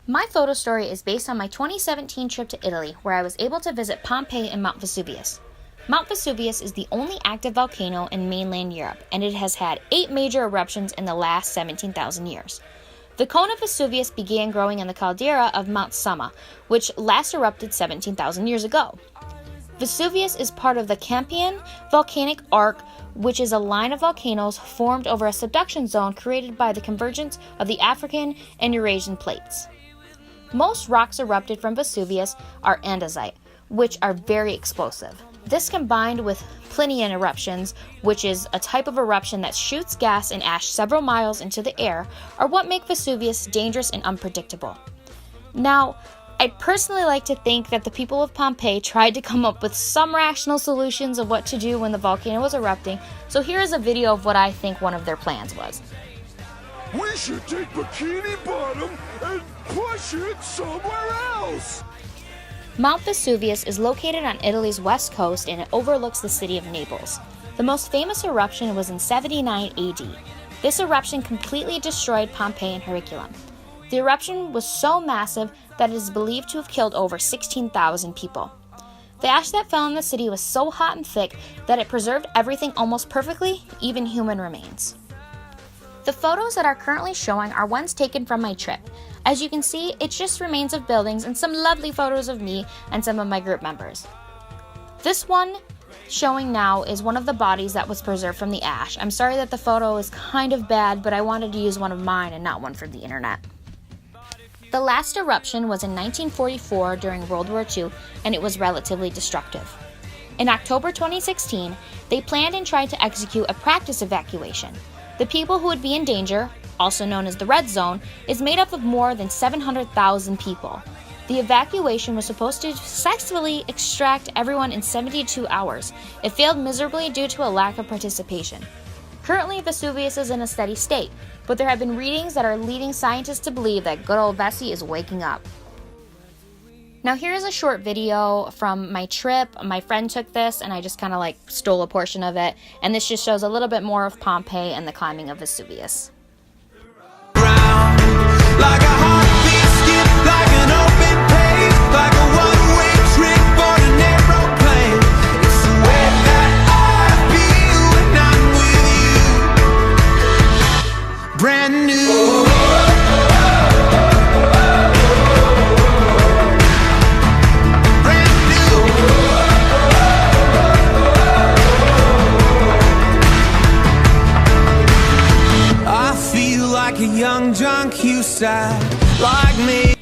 My photo story is based on my 2017 trip to Italy, where I was able to visit Pompeii and Mount Vesuvius. Mount Vesuvius is the only active volcano in mainland Europe, and it has had 8 major eruptions in the last 17,000 years. The cone of Vesuvius began growing in the caldera of Mount Somma, which last erupted 17,000 years ago. Vesuvius is part of the Cambrian volcanic arc, which is a line of volcanoes formed over a subduction zone created by the convergence of the African and Eurasian plates. Most rocks erupted from Vesuvius are andesite, which are very explosive. This combined with Plinian eruptions, which is a type of eruption that shoots gas and ash several miles into the air, are what make Vesuvius dangerous and unpredictable. Now, I'd personally like to think that the people of Pompeii tried to come up with some rational solutions of what to do when the volcano was erupting, so here is a video of what I think one of their plans was. We should take Bikini Bottom and push it somewhere else! Mount Vesuvius is located on Italy's west coast and it overlooks the city of Naples. The most famous eruption was in 79 AD. This eruption completely destroyed Pompeii and Herculaneum. The eruption was so massive that it is believed to have killed over 16,000 people. The ash that fell in the city was so hot and thick that it preserved everything almost perfectly, even human remains. The photos that are currently showing are ones taken from my trip. As you can see, it's just remains of buildings and some lovely photos of me and some of my group members. This one showing now is one of the bodies that was preserved from the ash. I'm sorry that the photo is kind of bad, but I wanted to use one of mine and not one from the internet. The last eruption was in 1944 during World War II, and it was relatively destructive. In October 2016, they planned and tried to execute a practice evacuation. The people who would be in danger, also known as the Red Zone, is made up of more than 700,000 people. The evacuation was supposed to successfully extract everyone in 72 hours. It failed miserably due to a lack of participation. Currently, Vesuvius is in a steady state, but there have been readings that are leading scientists to believe that good old Vessi is waking up. Now here's a short video from my trip. My friend took this and I just kind of stole a portion of it. And this just shows a little bit more of Pompeii and the climbing of Vesuvius. Like a heartbeat skip, like an open page, like a one-way trip on an aeroplane. It's the way that I feel when I'm with you. Brand new. Like a young John Cusack, like me.